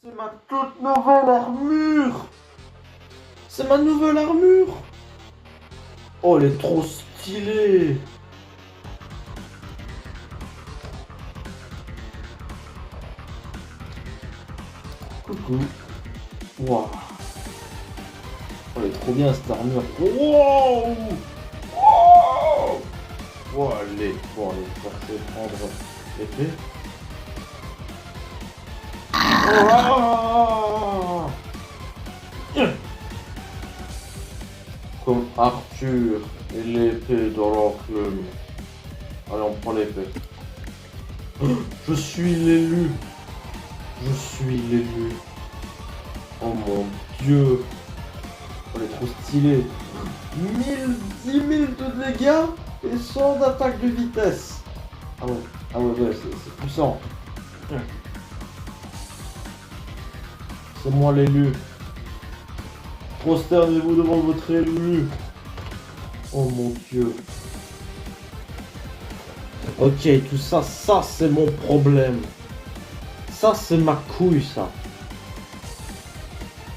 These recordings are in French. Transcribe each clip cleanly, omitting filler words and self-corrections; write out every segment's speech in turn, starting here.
C'est ma toute nouvelle armure. C'est ma nouvelle armure. Oh, elle est trop stylée. Coucou. Waouh. Oh, elle est trop bien cette armure. Wow. Wow. Oh, allez. Bon, allez, je vais prendre l'épée. Ah. Comme Arthur et l'épée dans l'enclume. Allez, on prend l'épée. Je suis l'élu. Je suis l'élu. Oh mon dieu. Elle est trop stylée. 10 000 de dégâts et 100 d'attaque de vitesse. Ah ouais, c'est puissant. C'est moi l'élu. Prosternez-vous devant votre élu. Oh mon dieu. Ok, tout ça, c'est mon problème. Ça, c'est ma couille, ça.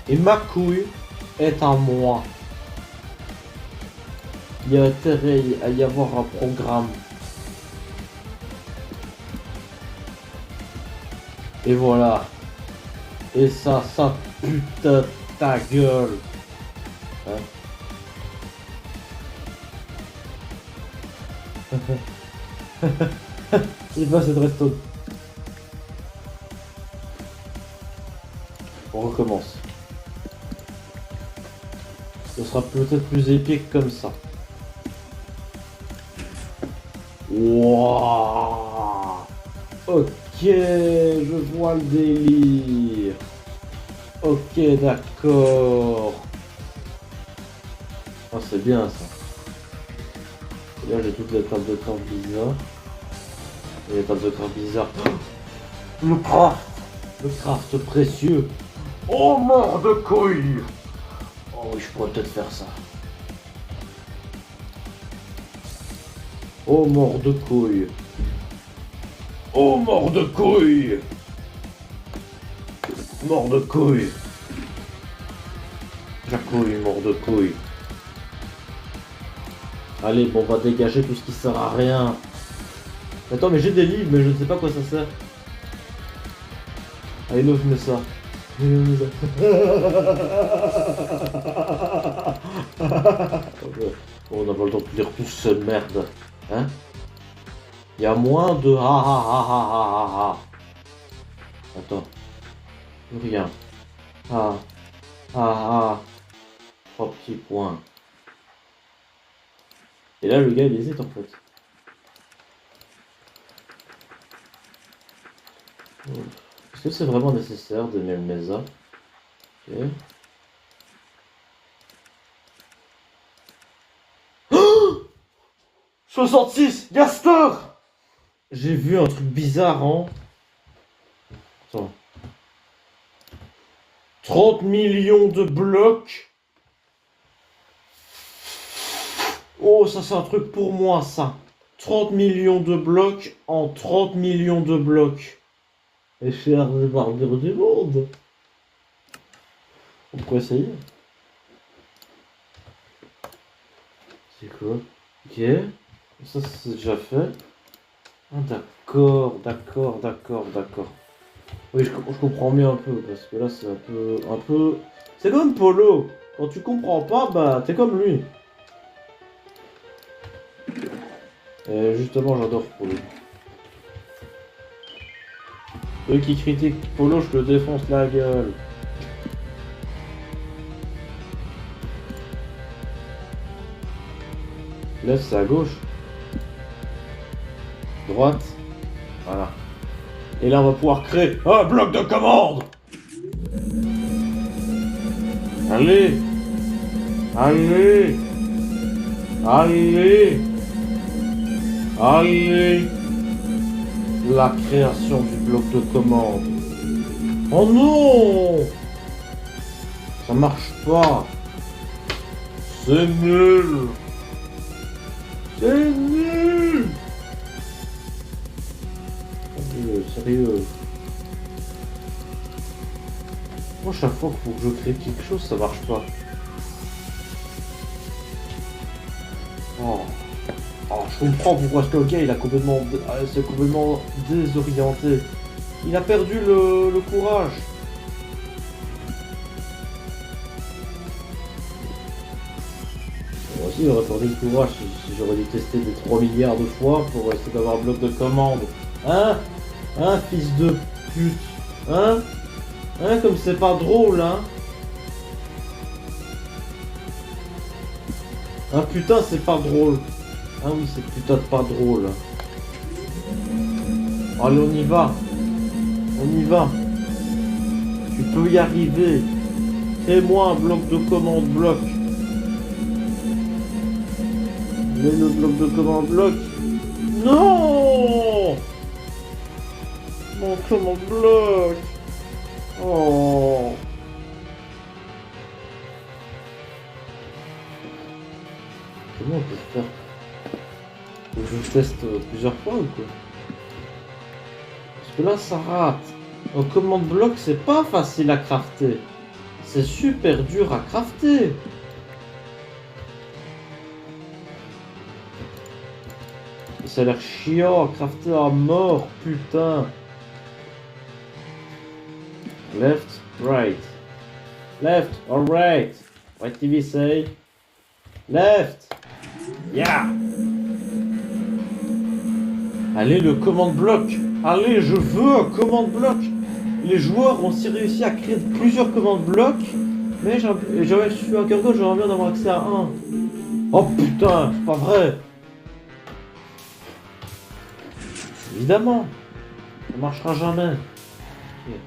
Et ma couille est à moi. Il y a intérêt à y avoir un programme. Et voilà. Et ça putain ta gueule. Hein? Il va cette redstone. On recommence. Ce sera peut-être plus épique comme ça. Wouah. Ok, je vois le délire. Ok, d'accord. Oh, c'est bien ça. Et là, j'ai toutes les tables de craft bizarres. Et les tables de craft bizarres. Le craft. Le craft précieux. Oh, mort de couilles. Oh oui, je pourrais peut-être faire ça. Oh, mort de couilles. Oh, mort de couilles. Mort de couilles. Jacouille, mort de couilles. Allez, bon, on va dégager tout ce qui sert à rien. Attends, mais j'ai des livres, mais je ne sais pas quoi ça sert. Allez, l'eau, je mets ça. On n'a pas le temps de lire tout ce merde. Hein? Il y a moins de ha ha ha ha ha ha. Attends. Plus rien. Ah. Ah ah. 3 petits points. Et là, le gars, il hésite en fait. Est-ce que c'est vraiment nécessaire de mettre mes armes? Ok. Oh 66 Gastor. J'ai vu un truc bizarre en... Attends. 30 millions de blocs. Oh, ça c'est un truc pour moi, ça. 30 millions de blocs en 30 millions de blocs. Et cher les barbiers du monde. On pourrait essayer. C'est quoi? Ok. Ça c'est déjà fait. Ah, d'accord. Oui, je comprends mieux un peu, parce que là c'est un peu... C'est comme Polo. Quand tu comprends pas, bah t'es comme lui. Et justement, j'adore Polo. Eux qui critiquent Polo, je te défonce la gueule. Left, c'est à gauche. Droite. Voilà. Et là, on va pouvoir créer un bloc de commande. Allez. La création du bloc de commande. Oh non! Ça marche pas. C'est nul. Sérieux. Moi, chaque fois qu'il faut que je crée quelque chose, ça marche pas. Oh. Oh, je comprends pourquoi ce gars il a complètement, s'est complètement désorienté. Il a perdu le courage. Moi aussi j'aurais perdu le courage si j'aurais dû tester des 3 milliards de fois pour essayer d'avoir un bloc de commande. Hein? Hein, fils de pute? Hein? Hein, comme c'est pas drôle, hein? Hein, putain, c'est pas drôle. Ah oui, c'est putain de pas drôle. Allez, on y va. On y va. Tu peux y arriver. Fais-moi un bloc de commande bloc. Mais le bloc de commande bloc. Non! Mon commande bloc. Oh. Comment on peut faire? Je teste plusieurs fois ou quoi? Parce que là ça rate. Un commande bloc c'est pas facile à crafter. C'est super dur à crafter. Et ça a l'air chiant à crafter à mort, putain. Left, right. Left or right? What TV say? Left. Yeah. Allez, le commande bloc. Allez, je veux un commande bloc. Les joueurs ont aussi réussi à créer plusieurs commandes blocs. Mais je suis un cœur gauche, j'aimerais bien avoir accès à un. Oh putain, c'est pas vrai. Évidemment. Ça marchera jamais. Okay.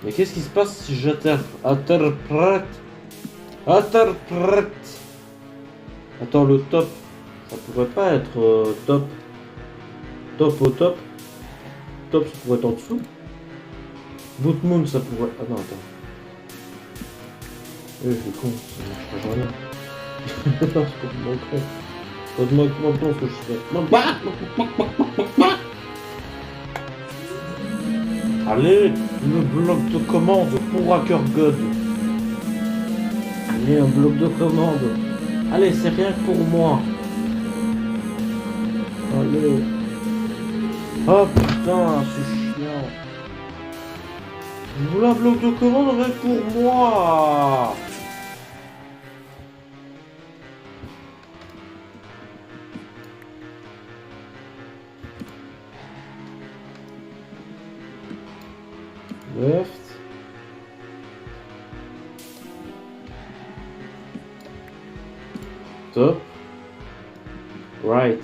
Mais qu'est-ce qui se passe si j'interprète? Attends, le top. Ça pourrait pas être top. Top au top. Top, ça pourrait être en dessous. Boot Moon, ça pourrait... Ah non, attends. Je suis con, ça marchera jamais. Non, c'est complètement con. Pose-moi complètement ce que je fais. Allez, le bloc de commande pour Hacker God. Allez, un bloc de commande. Allez, c'est rien que pour moi. Allez. Oh putain, c'est chiant. Je voulais un bloc de commande rien que pour moi. Left. Top. Right.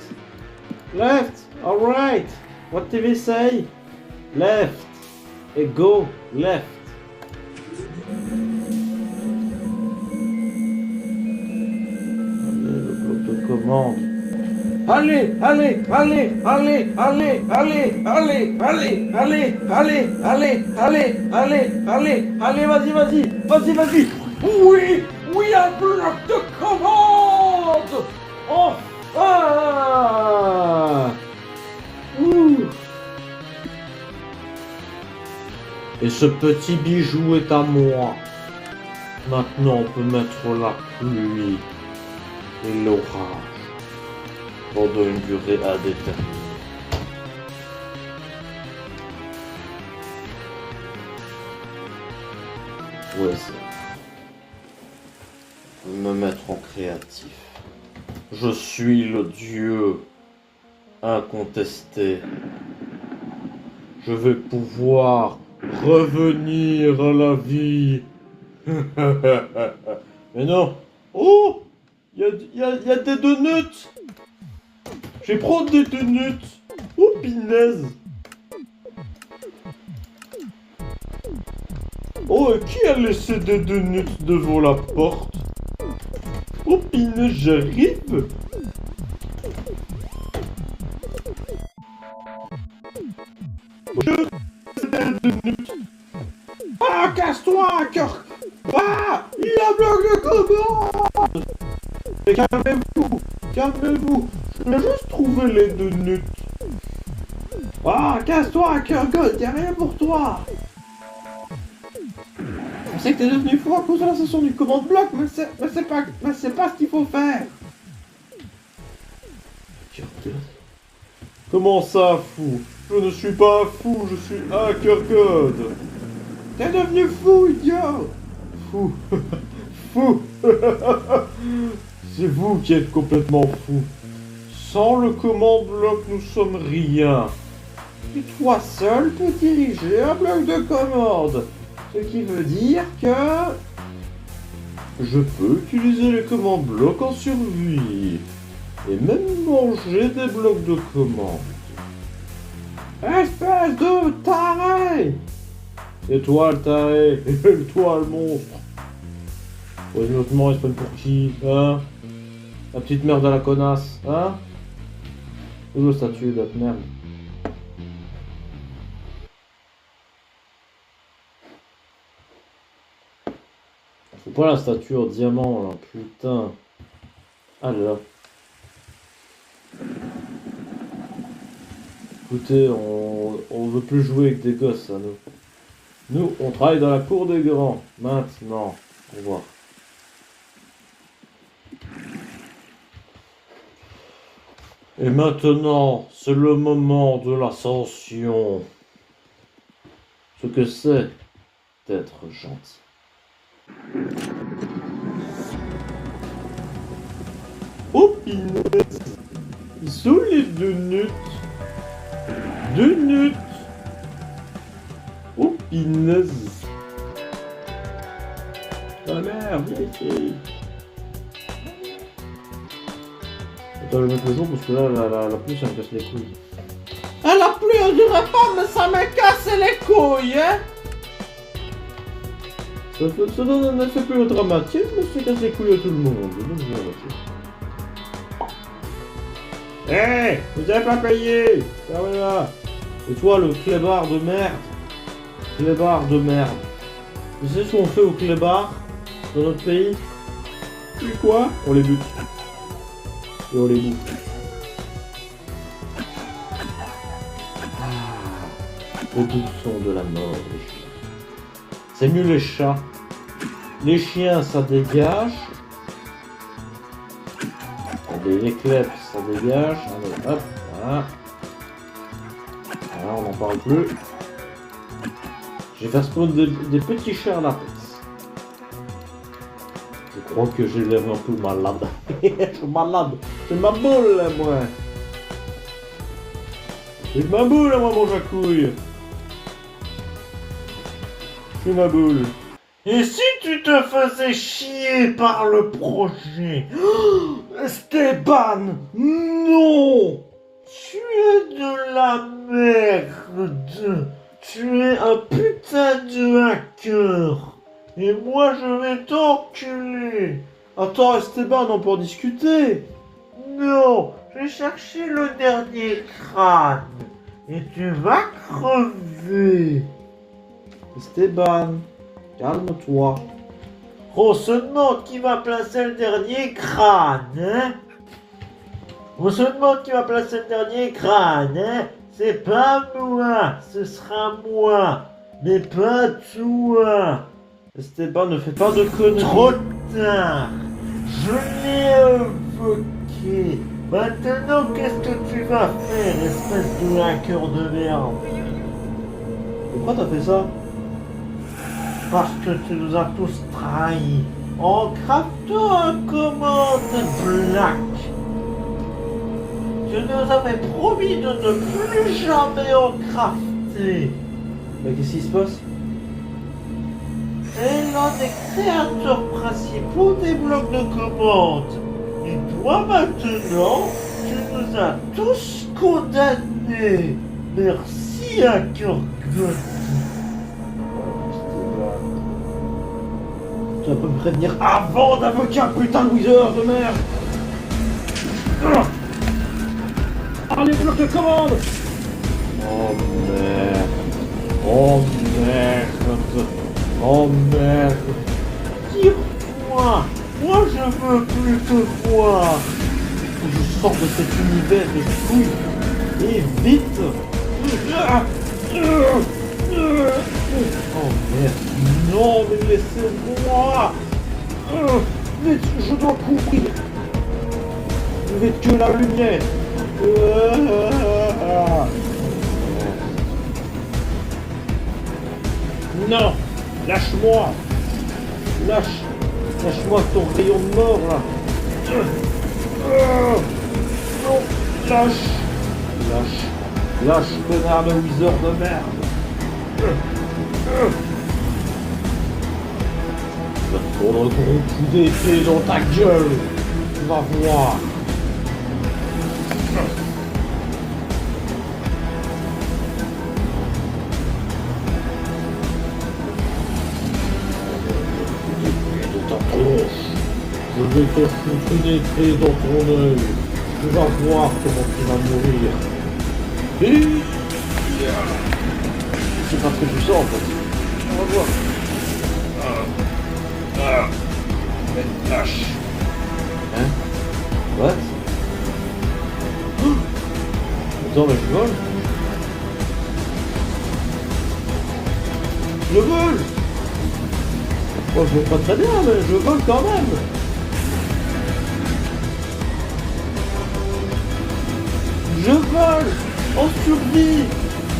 Left. All right. What TV say? Left. Et go left. Allez, le bloc de commande. Allez, allez, allez, allez, allez, allez, allez, allez, allez, allez, allez, allez, allez, allez, allez, vas-y, vas-y, vas-y, vas-y. Oui, oui, un bloc de commande. Enfin. Et ce petit bijou est à moi. Maintenant, on peut mettre la pluie et l'orage pendant une durée indéterminée. Ouais, c'est... me mettre en créatif. Je suis le dieu incontesté. Je vais pouvoir revenir à la vie. Mais non. Oh, il y a des donuts. Je vais prendre des donuts. Oh, pinaise. Oh, qui a laissé des donuts devant la porte? Oh, pinaise, j'arrive. Ah, casse-toi, cœur. Ah, il a bloqué le commande. Mais calmez-vous, calmez-vous. Je vais juste trouver les donuts. Ah, casse-toi, cœur God, y'a rien pour toi. Je sais que t'es devenu fou à cause de la session du commande-bloc, mais c'est pas ce qu'il faut faire. Comment ça, fou? Je ne suis pas fou, je suis hacker code. T'es devenu fou, idiot. Fou. Fou. C'est vous qui êtes complètement fou. Sans le command bloc, nous sommes rien. Et toi seul peux diriger un bloc de commande. Ce qui veut dire que... Je peux utiliser les commandes blocs en survie. Et même manger des blocs de commande. Espèce de taré! Et toi le taré, et toi le monstre. Honnêtement, il se prennent pour qui, hein? La petite merde à la connasse, hein? Où le statut de la merde? Faut pas la statue en diamant, là, putain. Alors. Écoutez, on veut plus jouer avec des gosses, hein, nous. Nous, on travaille dans la cour des grands. Maintenant, au revoir. Et maintenant, c'est le moment de l'ascension. Ce que c'est d'être gentil. Oh, punaise! Ils sont les deux nuts. Deux nuts. Oh, punaise. Ta mère, viens ici. Attends, je vais mettre le jour parce que là, la pluie, ça me casse les couilles. Ah, la pluie, on dirait pas, mais ça me casse les couilles, hein? Ça donne un effet plus dramatique, mais ça casse les couilles à tout le monde. Donc, hé, hey, vous avez pas payé. Fermez-la. Et toi, le clébard de merde. Clébard de merde. Tu sais ce qu'on fait aux clébards dans notre pays? Tu sais quoi? On les bute. Et on les bouffe. Le doux son de la mort, les chiens. C'est mieux les chats. Les chiens, ça dégage. Les clèpes, ça dégage. Allez, hop, voilà. Voilà, on n'en parle plus. Je vais faire spawn des petits chats à la peste. Je crois que j'ai l'air un peu malade. Je suis malade. C'est ma boule, moi. C'est ma boule, moi, mon jacouille. C'est ma boule. Et si tu te faisais chier par le projet? Oh, Esteban, non! Tu es de la merde. Tu es un putain de hacker. Et moi, je vais t'enculer. Attends, Esteban, on peut en discuter. Non, j'ai cherché le dernier crâne. Et tu vas crever. Esteban, calme-toi. On se demande qui va placer le dernier crâne, hein? On se demande qui va placer le dernier crâne, hein? C'est pas moi, ce sera moi, mais pas toi. Esteban, ne fais pas de conneries. Trop tard. Je l'ai invoqué. Maintenant, qu'est-ce que tu vas faire, espèce de hacker de merde? Pourquoi t'as fait ça? Parce que tu nous as tous trahis en craftant un commande black. Tu nous avais promis de ne plus jamais en crafter. Mais qu'est-ce qui se passe? Et l'un des créateurs principaux des blocs de commande. Et toi maintenant, tu nous as tous condamnés. Merci, hacker God. Tu vas pas me prévenir avant d'invoquer un putain de wither de merde. Allez, bloc de commande. Oh merde. Oh merde. Oh merde. Tire-moi. Moi je veux plus te voir. Faut que je sorte de cet univers de couilles. Et vite. Oh merde. Non, mais laissez-moi. Vite, je dois courir. Vite que la lumière. Non, lâche-moi. Lâche-moi ton rayon de mort, là. Non, lâche, connard de wizard de merde. Je vais te prendre ton coup d'épée dans ta gueule. Tu vas voir. Je vais te foutre une épée dans ton œil. Tu vas voir comment tu vas mourir. Et... C'est pas ce que tu sens en fait. On va voir. Mais lâche. Hein? What? Attends, mais je vole. Je vole. Oh, je vole pas très bien, mais je vole quand même. Je vole en survie.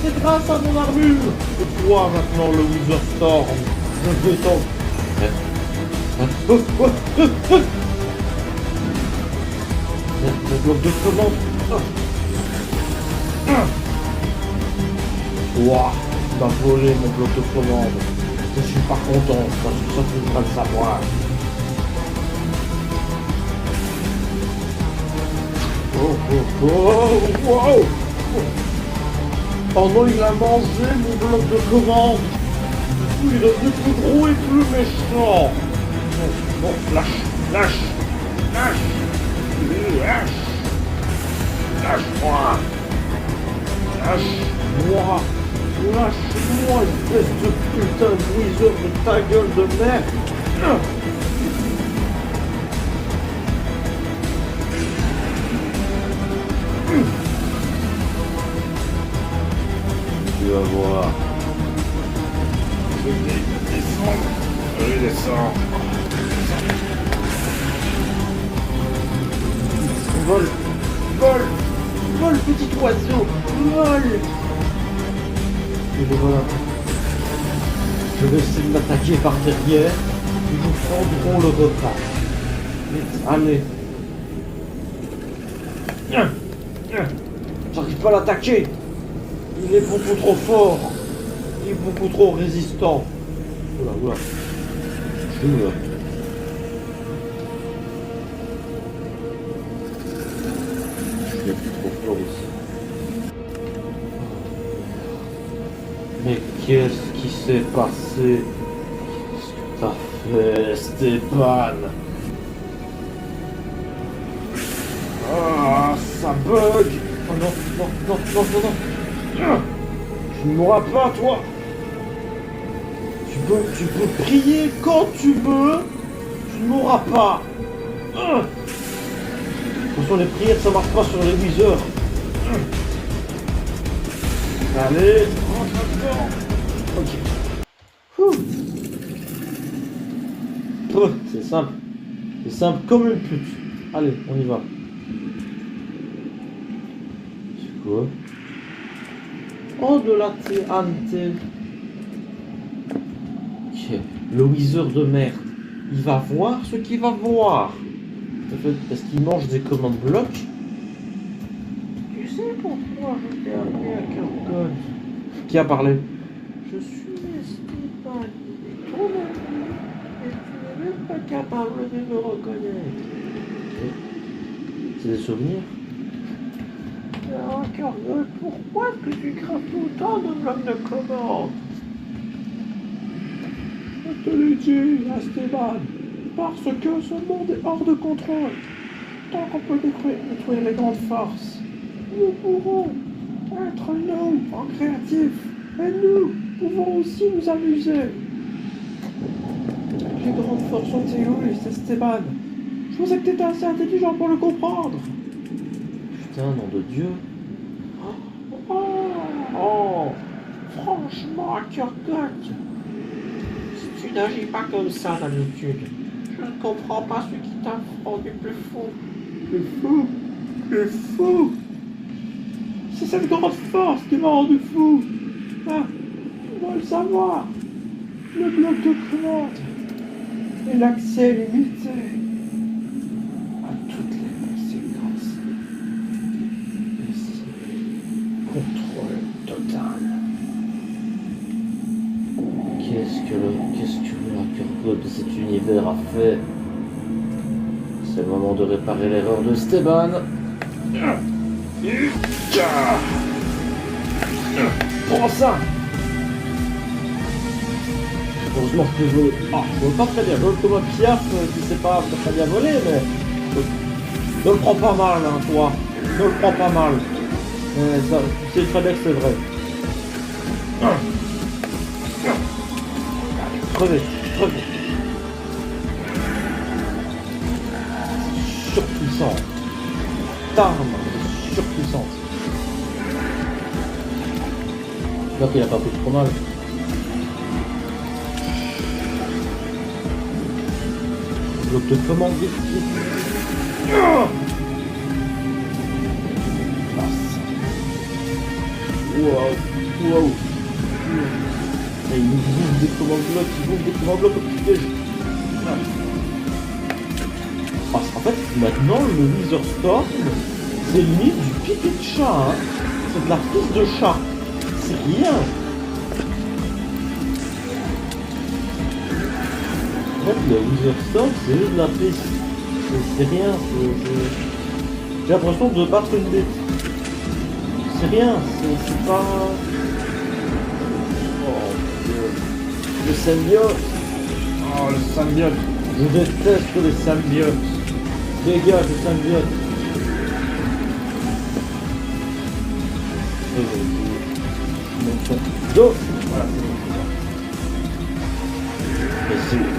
C'est grâce à mon armure. Et toi maintenant le Wither Storm. Je vais t'en... Le bloc de commande. Ouah, tu m'as volé mon bloc de commande. Je suis pas content, parce que ça tu devrais le savoir. Oh, oh non, il a mangé mon bloc de commande. Il est devenu plus gros et plus méchant. Bon, lâche. Lâche-moi. Lâche-moi, espèce de putain de wizard de ta gueule de merde. Tu vas voir. Allez, descends. Vole, petit oiseau, vole. Et le voilà. Je vais essayer de m'attaquer par derrière. Ils nous prendront le repas. Vite, allez. J'arrive pas à l'attaquer. Il est beaucoup trop fort. Il est beaucoup trop résistant. Oula. Je suis là. Je suis trop fort ici. Mais qu'est-ce qui s'est passé? Qu'est-ce que t'as fait, Esteban? Ah, ça bug! Oh non! Tu ne mourras pas, toi! Tu peux prier quand tu veux, tu ne mourras pas! De toute façon, les prières, ça marche pas sur les wizards. Allez, rentre là-dedans. Ok. C'est simple. C'est simple comme une pute. Allez, on y va. C'est quoi? Oh, de la TNT. Ok. Le wizard de merde. Il va voir ce qu'il va voir. Est-ce qu'il mange des commandes blocs? Tu sais pourquoi je t'ai appelé à Kergon? Qui a parlé? Je suis Esteban, ton ami, et tu n'es même pas capable de me reconnaître. Okay. C'est des souvenirs? Alors, Kergon, pourquoi est-ce que tu crains autant de blocs de commandes? Je te l'ai dit, Esteban. Parce que ce monde est hors de contrôle. Tant qu'on peut détruire les grandes forces, nous pourrons être nous en créatif. Et nous pouvons aussi nous amuser. Les grandes forces sont égoïstes, Esteban. Je pensais que t'étais assez intelligent pour le comprendre. Putain, nom de Dieu. Oh, franchement, Kergon. Si n'agis pas comme ça d'habitude. Je ne comprends pas ce qui t'a rendu plus fou. Plus fou? Plus fou? C'est cette grande force qui m'a rendu fou. Ah, tu dois le savoir. Le bloc de commande et l'accès limité à toutes les conséquences. Ici, contrôle total. Qu'est-ce que le hacker code de cet univers a fait? C'est le moment de réparer l'erreur de Esteban. Prends ça! Heureusement que je peux voler. Ah, je vole pas très bien. Je vole comme un piaf qui sait pas très bien voler, mais. Ne le prends pas mal, hein, toi. Ne le prends pas mal. Ça, tu sais très bien que c'est vrai. Crevez, crevez. Surpuissante. Tarme, surpuissante. Là qu'il a pas pris trop mal. Bloc de commande vite, vite. Wow, wow. Et il nous bouffe des commandes blocs, il bouffe des commandes blocs au petit piège. Parce qu'en fait, maintenant, le Wither Storm, c'est limite du pipi de chat, hein. C'est de la pisse de chat. C'est rien. En fait, le Wither Storm, c'est juste de la pisse. C'est rien, j'ai l'impression de battre une bête. C'est rien, c'est pas... Oh, le symbiote. Oh, le symbiote. Je déteste les symbiotes. Dégage le symbiote. Go. Voilà, c'est bon.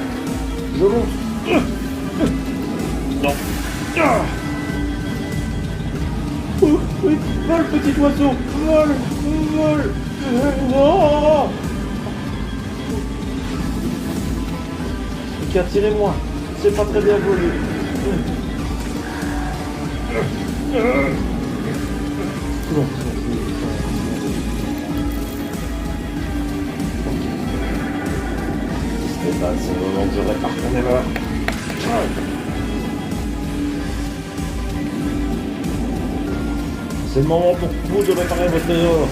Je monte. Non. Oh, oui, vole, petit oiseau. Vole, vole. Non. Ok, tirez-moi. C'est pas très bien volé. C'est bon, c'est le moment que je répare ton erreur. C'est le moment pour vous de réparer votre erreur.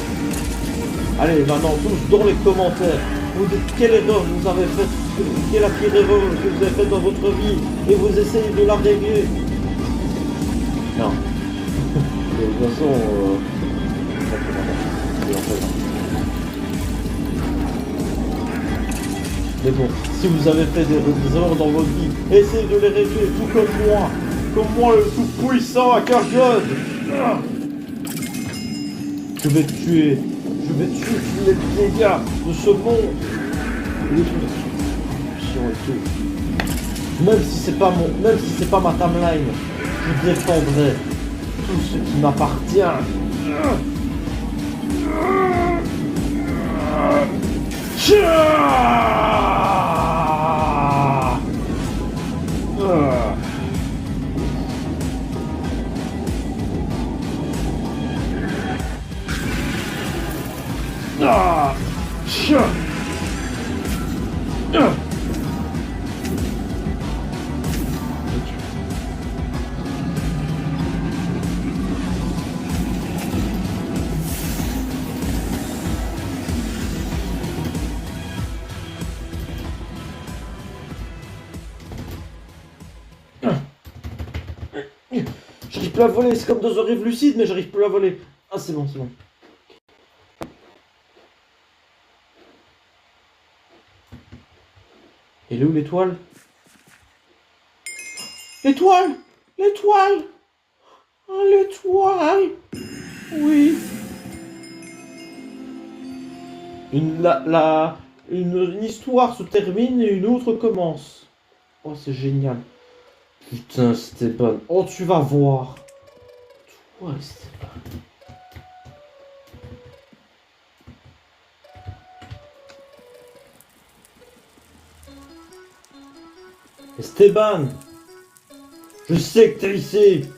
Allez, maintenant, tous dans les commentaires, vous dites quelle erreur vous avez faite, quelle est la pire erreur que vous avez faite dans votre vie, et vous essayez de la régler. Non. De toute façon, mais bon, si vous avez fait des erreurs dans votre vie, essayez de les régler, tout comme moi le tout-puissant à Cargod. Je vais tuer tous les dégâts de ce monde. Les trucs de corruption et tout. Même si c'est pas ma timeline, je défendrai tout ce qui m'appartient. J'arrive plus à voler, c'est comme dans un rêve lucide, mais j'arrive plus à voler. Ah, c'est bon, c'est bon. Elle est où l'étoile? L'étoile! L'étoile! Oh, l'étoile! Oui! Une histoire se termine et une autre commence. Oh, c'est génial. Putain, Stéphane. Oh, tu vas voir. Toi, Stéphane. Esteban, je sais que t'es ici.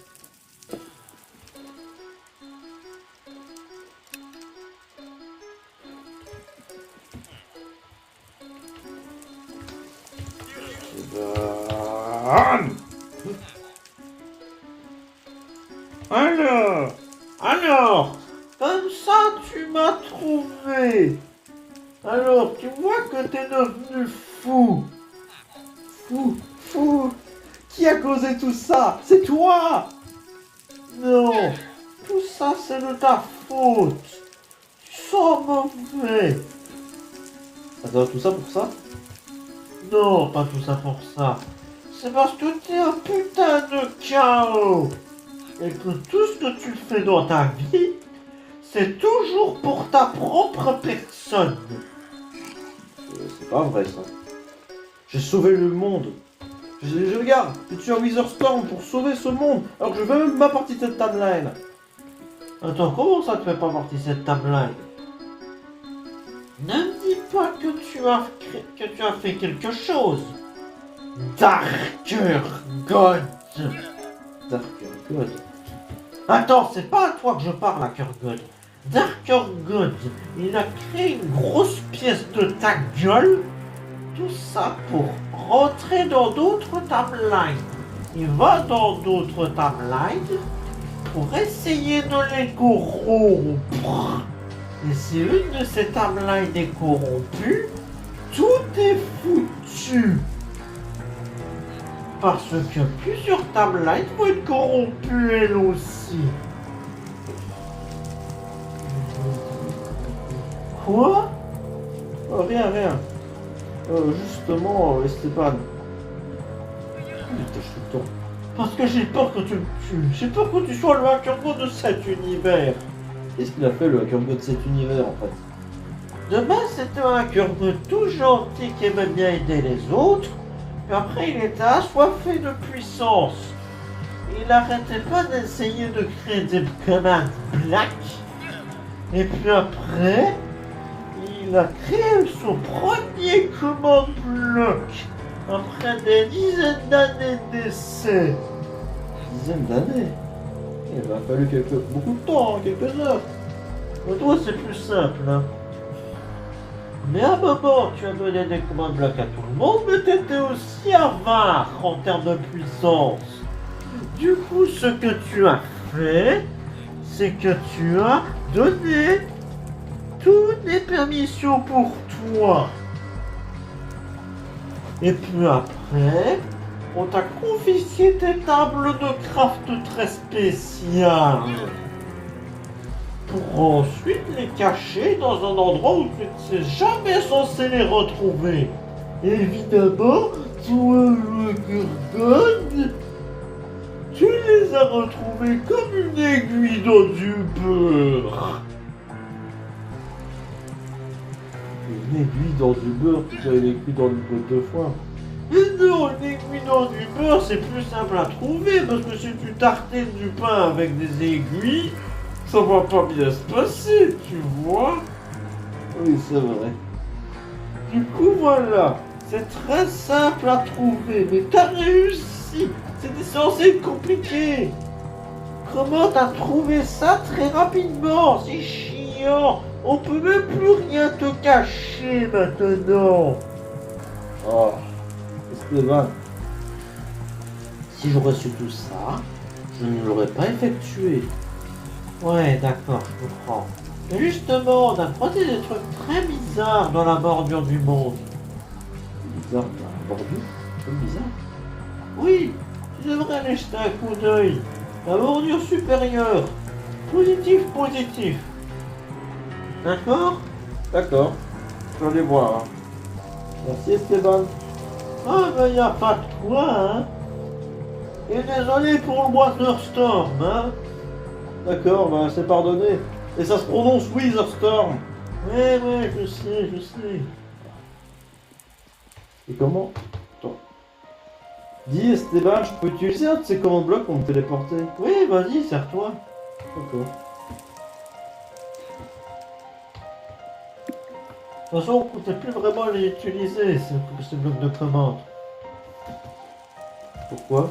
Esteban. Alors, comme ça tu m'as trouvé. Alors, tu vois que t'es devenu fou. Fou. Qui a causé tout ça? C'est toi. Non, tout ça c'est de ta faute. Tu sens mauvais. Attends, tout ça pour ça? Non, pas tout ça pour ça. C'est parce que t'es un putain de chaos. Et que tout ce que tu fais dans ta vie, c'est toujours pour ta propre personne. C'est pas vrai ça. J'ai sauvé le monde. Je regarde, je suis un Wither Storm pour sauver ce monde, alors que je veux même pas partie de cette timeline. Attends, comment ça te fait pas partie de cette timeline? Ne me dis pas que tu as fait quelque chose. Darker God. Darker God. Attends, c'est pas à toi que je parle, Darker God. Darker God, il a créé une grosse pièce de ta gueule. Tout ça pour rentrer dans d'autres timelines. Il va dans d'autres timelines pour essayer de les corrompre. Et si une de ces timelines est corrompue, tout est foutu. Parce que plusieurs timelines vont être corrompues elles aussi. Quoi? Oh, rien. Justement, Esteban. Il tâche tout le temps. Parce que j'ai peur que tu me tues. J'ai peur que tu sois le hacker god de cet univers. Qu'est-ce qu'il a fait le hacker god de cet univers en fait? De base, c'était un hacker god tout gentil qui aimait bien aider les autres. Puis après, il était assoiffé de puissance. Il n'arrêtait pas d'essayer de créer des commandes black. Et puis après, il a créé son premier command block après des dizaines d'années d'essais. Dizaines d'années? Il m'a fallu beaucoup de temps, quelques heures. Pour toi, c'est plus simple. Hein. Mais à un moment, tu as donné des command blocks à tout le monde, mais t'étais aussi avare en termes de puissance. Du coup, ce que tu as fait, c'est que tu as donné toutes les permissions pour toi. Et puis après, on t'a confisqué tes tables de craft très spéciales. Pour ensuite les cacher dans un endroit où tu ne sais jamais censé les retrouver. Et évidemment, toi le Gorgon, tu les as retrouvés comme une aiguille dans du beurre. Une aiguille dans du beurre, tu sais, une aiguille dans du beurre deux fois. Mais non, une aiguille dans du beurre, c'est plus simple à trouver, parce que si tu tartines du pain avec des aiguilles, ça va pas bien se passer, tu vois. Oui, c'est vrai. Du coup, voilà, c'est très simple à trouver, mais t'as réussi. C'était censé être compliqué. Comment t'as trouvé ça très rapidement? C'est chiant. On peut même plus rien te cacher maintenant. Oh, Esteban. Si j'aurais su tout ça, je ne l'aurais pas effectué. Ouais, d'accord, je comprends. Mais justement, on a croisé des trucs très bizarres dans la bordure du monde. Bizarre dans la bordure? C'est bizarre. Oui, tu devrais aller jeter un coup d'œil. La bordure supérieure. Positif. D'accord? D'accord. Je vais aller voir. Merci Esteban. Ah ben y a pas de quoi, hein. Et désolé pour le Waterstorm, hein. D'accord, ben c'est pardonné. Et ça se prononce Witherstorm. Ouais, je sais. Et comment? Attends. Dis Esteban, je peux utiliser un de ces commandes blocs pour me téléporter? Oui, vas-y, sers-toi. D'accord. De toute façon, on ne comptait plus vraiment les utiliser, ces blocs de commande. Pourquoi?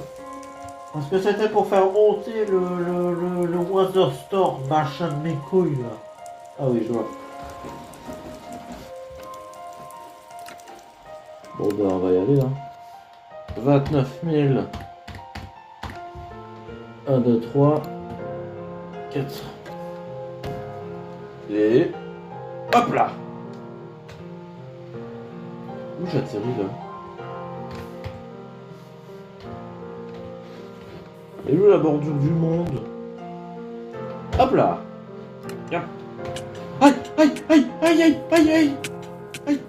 Parce que c'était pour faire monter le Weather Storm, machin de mes couilles là. Ah oui, je vois. Bon, ben on va y aller, hein. 29 000. 1, 2, 3, 4. Et... Hop là! Où j'atterris là? Et où la bordure du monde? Hop là! Yep. Aïe, aïe, aïe, aïe, aïe, aïe, aïe, aïe.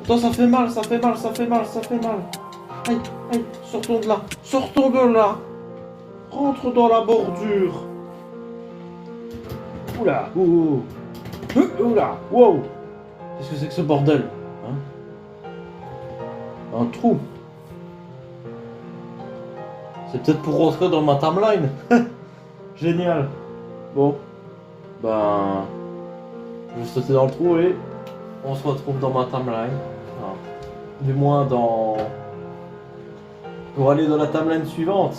Attends, ça fait mal, ça fait mal, ça fait mal, ça fait mal. Aïe, aïe, sortons de là, sortons de là. Rentre dans la bordure. Oula, ouh, oula, wow. Qu'est-ce que c'est que ce bordel? Hein? Un trou. C'est peut-être pour rentrer dans ma timeline. Génial. Bon. Ben... Je vais sauter dans le trou et... On se retrouve dans ma timeline. Enfin, du moins dans... Pour aller dans la timeline suivante.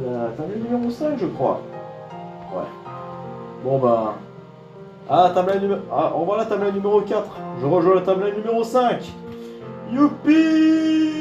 La timeline numéro 5, je crois. Ouais. Bon ben... Ah, timeline numéro... Ah, on voit la timeline numéro 4. Je rejoins la timeline numéro 5. Youpi!